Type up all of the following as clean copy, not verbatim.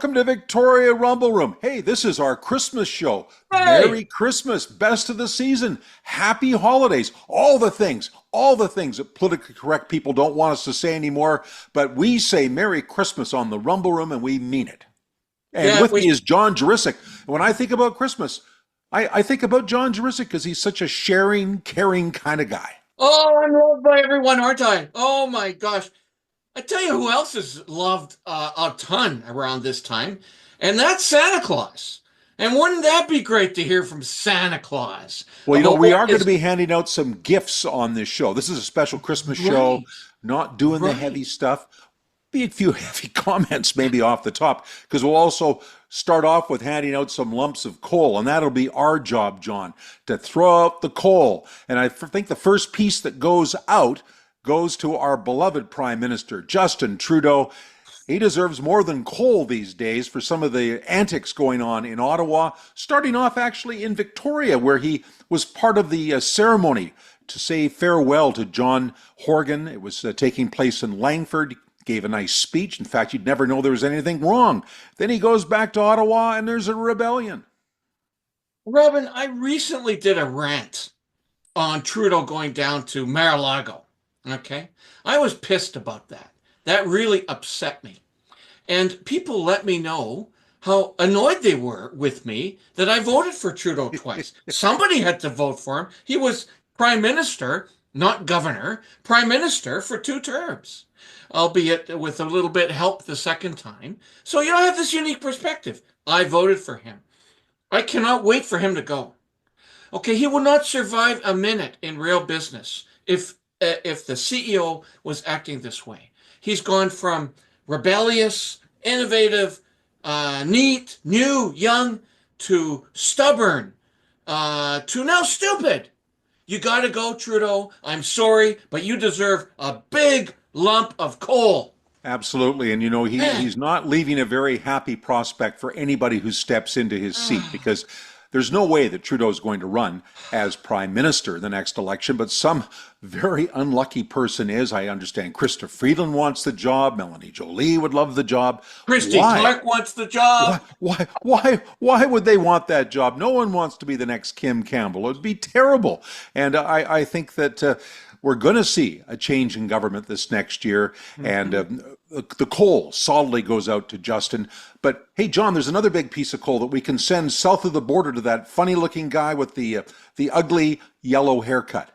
welcome to Victoria Rumble Room. Hey, this is our Christmas show. Hey, Merry Christmas, best of the season, happy holidays, all the things that politically correct people don't want us to say anymore. But we say Merry Christmas on the Rumble Room and we mean it. And yeah, with me is John Jurisic. When I think about Christmas, I think about John Jurisic because he's such a sharing, caring kind of guy. oh, I'm loved by everyone, aren't I? Oh my gosh. I tell you who else is loved a ton around this time, and that's Santa Claus. And wouldn't that be great to hear from Santa Claus Well, about we what are going to is be handing out some gifts on this show. This is a special Christmas show, right, not doing the right. heavy stuff. Be a few heavy comments maybe off the top, because we'll also start off with handing out some lumps of coal, and that'll be our job, John, to throw out the coal. And I think the first piece that goes out goes to our beloved Prime Minister, Justin Trudeau. He deserves more than coal these days for some of the antics going on in Ottawa, starting off actually in Victoria, where he was part of the ceremony to say farewell to John Horgan. It was taking place in Langford. Gave a nice speech. In fact, you'd never know there was anything wrong. Then he goes back to Ottawa and there's a rebellion. Robin, I recently did a rant on Trudeau going down to Mar-a-Lago. Okay. I was pissed about that. That really upset me. And people let me know how annoyed they were with me that I voted for Trudeau twice. Somebody had to vote for him. He was prime minister, not governor, prime minister for 2 terms, albeit with a little bit help the second time. So, I have this unique perspective. I voted for him. I cannot wait for him to go. Okay, he will not survive a minute in real business if the CEO was acting this way. He's gone from rebellious, innovative, neat, new, young, to stubborn, to now stupid. You got to go, Trudeau. I'm sorry, but you deserve a big lump of coal. Absolutely. And Man. he's not leaving a very happy prospect for anybody who steps into his seat because there's no way that Trudeau is going to run as prime minister the next election, but some very unlucky person is. I understand Krista Freeland wants the job. Melanie Jolie would love the job. Christy Why? Clark wants the job. Why would they want that job? No one wants to be the next Kim Campbell. It would be terrible. And I think that we're going to see a change in government this next year. And Mhm. the coal solidly goes out to Justin. But hey, John, there's another big piece of coal that we can send south of the border to that funny-looking guy with the ugly yellow haircut.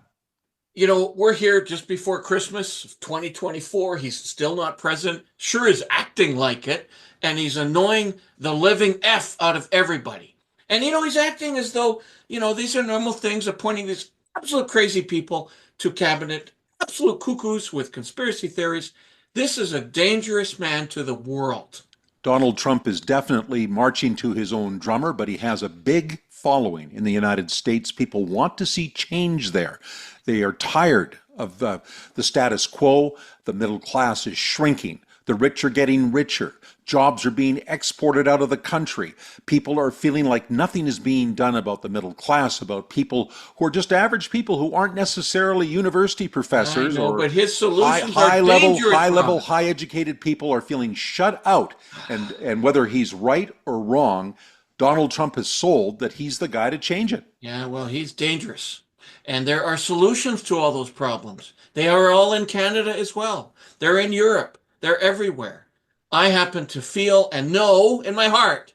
We're here just before Christmas of 2024. He's still not president. Sure is acting like it. And he's annoying the living F out of everybody. And, he's acting as though, these are normal things, appointing these absolute crazy people to cabinet, absolute cuckoos with conspiracy theories. This is a dangerous man to the world. Donald Trump is definitely marching to his own drummer, but he has a big following in the United States. People want to see change there. They are tired of the status quo. The middle class is shrinking. The rich are getting richer. Jobs are being exported out of the country. People are feeling like nothing is being done about the middle class, about people who are just average people who aren't necessarily university I professors know, or but his solutions are high dangerous, level, Robin. high educated people are feeling shut out. And whether he's right or wrong, Donald Trump has sold that he's the guy to change it. Yeah, well, he's dangerous. And there are solutions to all those problems. They are all in Canada as well. They're in Europe. They're everywhere. I happen to feel and know in my heart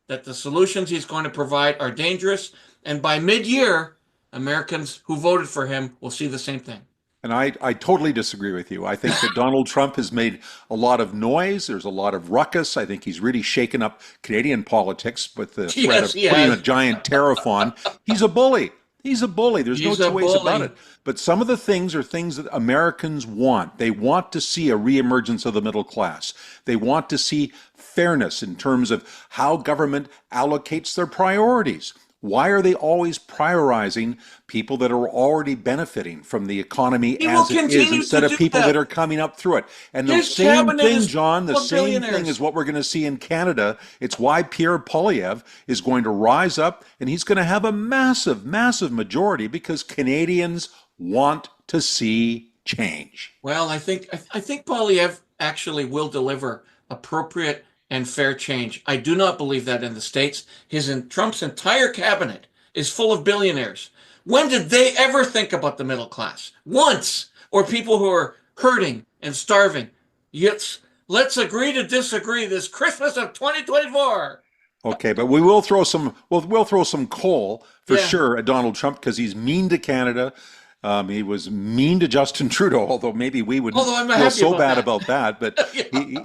that the solutions he's going to provide are dangerous. And by mid-year, Americans who voted for him will see the same thing. And I totally disagree with you. I think that Donald Trump has made a lot of noise. There's a lot of ruckus. I think he's really shaken up Canadian politics with the threat Yes, of he putting a has. giant tariff on. He's a bully. He's a bully. There's no He's two a ways about it. bully. But some of the things are things that Americans want. They want to see a reemergence of the middle class. They want to see fairness in terms of how government allocates their priorities. Why are they always prioritizing people that are already benefiting from the economy He will as it is continue instead to of do people that that. are coming up through it? And the His same cabinet thing, is John, the full of same thing is billionaires. what we're going to see in Canada. It's why Pierre Poilievre is going to rise up and he's going to have a massive, massive majority because Canadians want to see change. Well, I think Polyev actually will deliver appropriate and fair change. I do not believe that in the States. Trump's entire cabinet is full of billionaires. When did they ever think about the middle class? Once. Or people who are hurting and starving. Yes, let's agree to disagree this Christmas of 2024. Okay, but we will throw some we'll throw some coal for Yeah. sure at Donald Trump because he's mean to Canada. He was mean to Justin Trudeau, although maybe we wouldn't Although I'm feel happy so about bad that. about that. But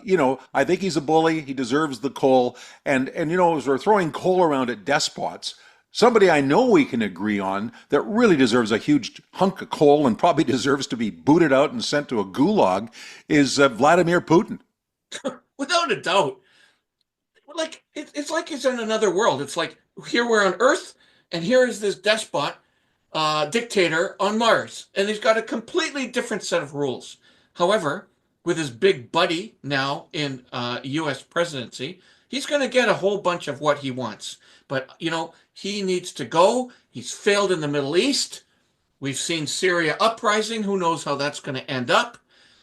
Yeah. I think he's a bully. He deserves the coal. And as we're throwing coal around at despots, somebody I know we can agree on that really deserves a huge hunk of coal and probably deserves to be booted out and sent to a gulag is Vladimir Putin. Without a doubt. Like it's like he's in another world. It's like here we're on Earth, and here is this despot, dictator on Mars, and he's got a completely different set of rules. However, with his big buddy now in U.S. presidency, he's going to get a whole bunch of what he wants. But he needs to go. He's failed in the Middle East. We've seen Syria uprising. Who knows how that's going to end up?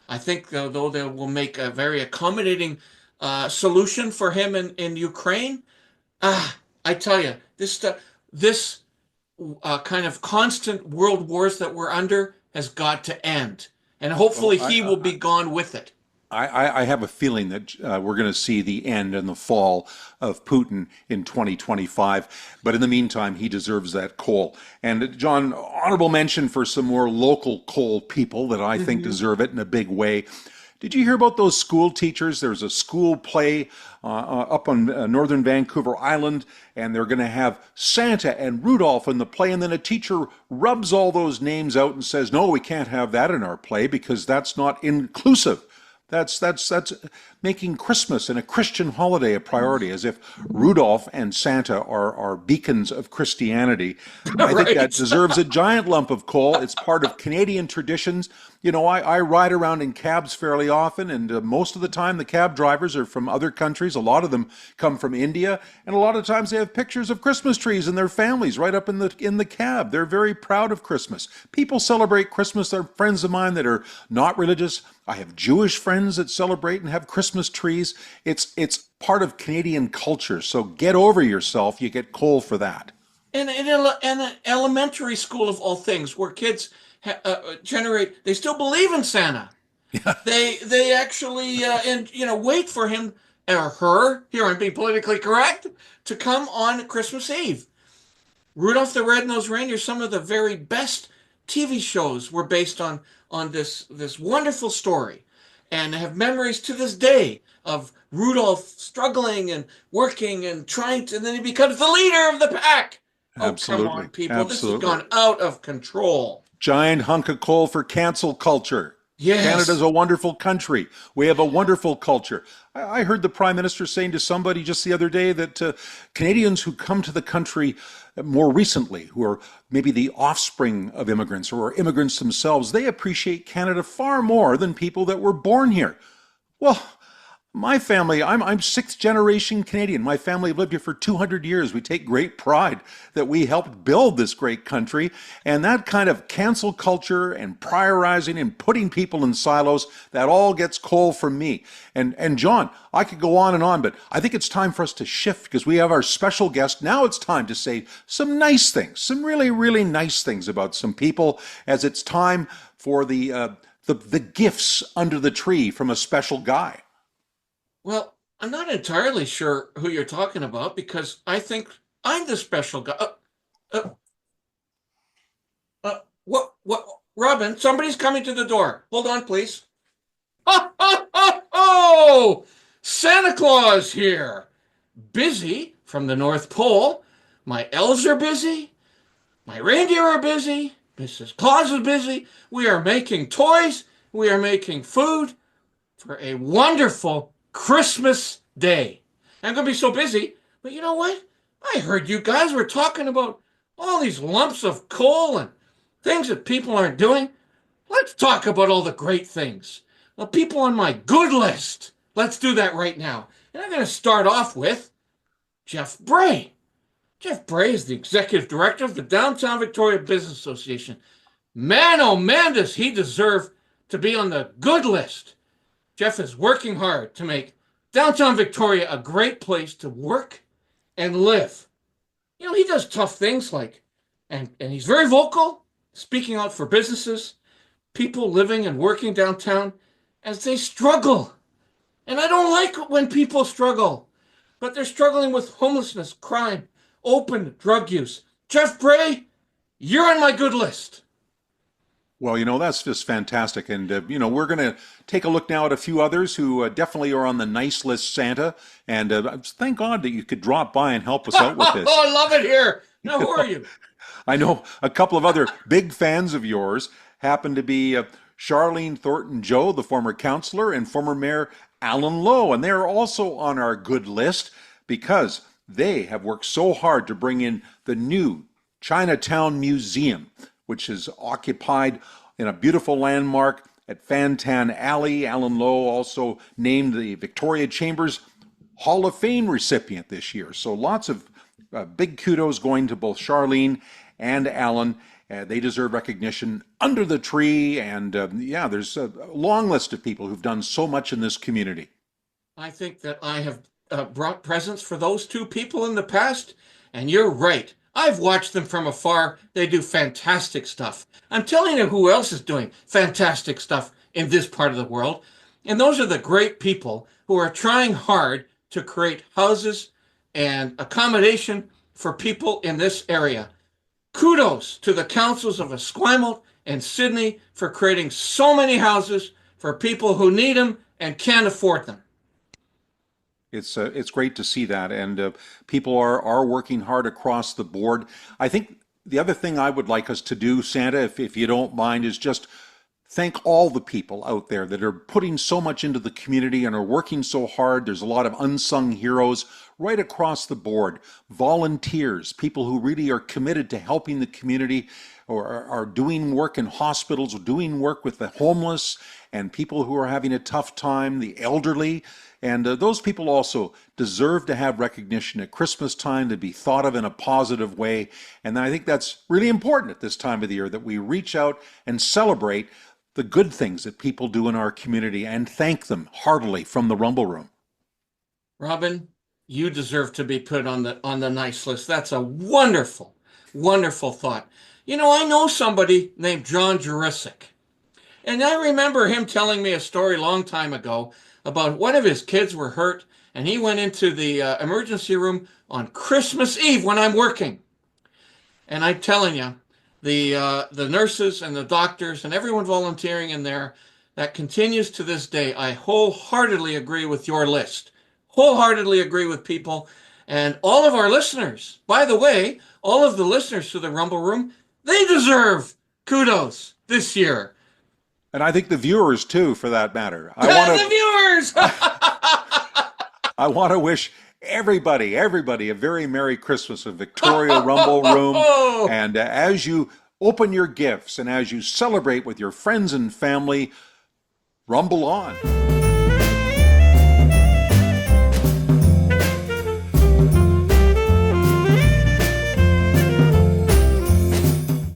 I think, though, they will make a very accommodating solution for him in Ukraine. I tell you, this stuff, this kind of constant world wars that we're under has got to end, and Well, hopefully he will be gone with it. I have a feeling that we're going to see the end and the fall of Putin in 2025. But in the meantime, he deserves that coal. And John, honorable mention for some more local coal people that I think deserve it in a big way. Did you hear about those school teachers? There's a school play up on northern Vancouver Island, and they're going to have Santa and Rudolph in the play, and then a teacher rubs all those names out and says, "No, we can't have that in our play because that's not inclusive." That's making Christmas and a Christian holiday a priority, as if Rudolph and Santa are beacons of Christianity. I think that Right. deserves a giant lump of coal. It's part of Canadian traditions. I ride around in cabs fairly often, and most of the time the cab drivers are from other countries. A lot of them come from India, and a lot of times they have pictures of Christmas trees and their families right up in the cab. They're very proud of Christmas. People celebrate Christmas. They're friends of mine that are not religious. I have Jewish friends that celebrate and have Christmas trees. It's part of Canadian culture. So get over yourself. You get coal for that. And in an elementary school of all things, where kids they still believe in Santa. They actually wait for him or her. Here I'm being politically correct to come on Christmas Eve. Rudolph the Red-Nosed Reindeer. Some of the very best TV shows were based on this wonderful story, and I have memories to this day of Rudolph struggling and working and trying to, and then he becomes the leader of the pack. Oh, come Absolutely. on, people. Absolutely. This has gone out of control. Giant hunk of coal for cancel culture. Yes. Canada's a wonderful country. We have a wonderful culture. I heard the Prime Minister saying to somebody just the other day that Canadians who come to the country more recently, who are maybe the offspring of immigrants or are immigrants themselves, they appreciate Canada far more than people that were born here. Well, my family, I'm sixth generation Canadian. My family lived here for 200 years. We take great pride that we helped build this great country. And that kind of cancel culture and prioritizing and putting people in silos, that all gets coal from me. And John, I could go on, but I think it's time for us to shift because we have our special guest. Now it's time to say some nice things, some really, really nice things about some people, as it's time for the gifts under the tree from a special guy. Well, I'm not entirely sure who you're talking about because I think I'm the special guy. What, Robin? Somebody's coming to the door. Hold on, please. Oh, Santa Claus here. Busy from the North Pole. My elves are busy. My reindeer are busy. Mrs. Claus is busy. We are making toys. We are making food for a wonderful Christmas Day. I'm going to be so busy, but you know what? I heard you guys were talking about all these lumps of coal and things that people aren't doing. Let's talk about all the great things. The people on my good list. Let's do that right now. And I'm going to start off with Jeff Bray. Jeff Bray is the executive director of the Downtown Victoria Business Association. Man, oh man, does he deserve to be on the good list. Jeff is working hard to make Downtown Victoria, a great place to work and live. You know, he does tough things like, and he's very vocal, speaking out for businesses, people living and working downtown as they struggle. And I don't like when people struggle, but they're struggling with homelessness, crime, open drug use. Jeff Bray, you're on my good list. Well, that's just fantastic. And, we're going to take a look now at a few others who definitely are on the nice list, Santa. And thank God that you could drop by and help us out with this. Oh, I love it here. Now, who are you? I know a couple of other big fans of yours happen to be Charlayne Thornton-Joe, the former councillor, and former Mayor Allan Lowe. And they're also on our good list because they have worked so hard to bring in the new Chinatown Museum, which is occupied in a beautiful landmark at Fantan Alley. Allan Lowe also named the Victoria Chambers Hall of Fame recipient this year. So lots of big kudos going to both Charlayne and Allan. They deserve recognition under the tree. And there's a long list of people who've done so much in this community. I think that I have brought presents for those two people in the past, and you're right. I've watched them from afar. They do fantastic stuff. I'm telling you who else is doing fantastic stuff in this part of the world. And those are the great people who are trying hard to create houses and accommodation for people in this area. Kudos to the councils of Esquimalt and Sydney for creating so many houses for people who need them and can't afford them. It's great to see that, and people are working hard across the board. I think the other thing I would like us to do, Santa, if you don't mind, is just thank all the people out there that are putting so much into the community and are working so hard. There's a lot of unsung heroes right across the board. Volunteers, people who really are committed to helping the community or are doing work in hospitals, or doing work with the homeless and people who are having a tough time, the elderly. And those people also deserve to have recognition at Christmas time, to be thought of in a positive way. And I think that's really important at this time of the year, that we reach out and celebrate the good things that people do in our community and thank them heartily from the Rumble Room. Robin, you deserve to be put on the nice list. That's a wonderful, wonderful thought. I know somebody named John Jurisic. And I remember him telling me a story a long time ago about one of his kids were hurt, and he went into the emergency room on Christmas Eve when I'm working. And I'm telling you, the nurses and the doctors and everyone volunteering in there, that continues to this day. I wholeheartedly agree with your list. Wholeheartedly agree with people. And all of our listeners, by the way, all of the listeners to the Rumble Room, they deserve kudos this year. And I think the viewers too, for that matter. The viewers! I want to wish everybody a very Merry Christmas at Victoria Rumble Room. And as you open your gifts and as you celebrate with your friends and family, rumble on.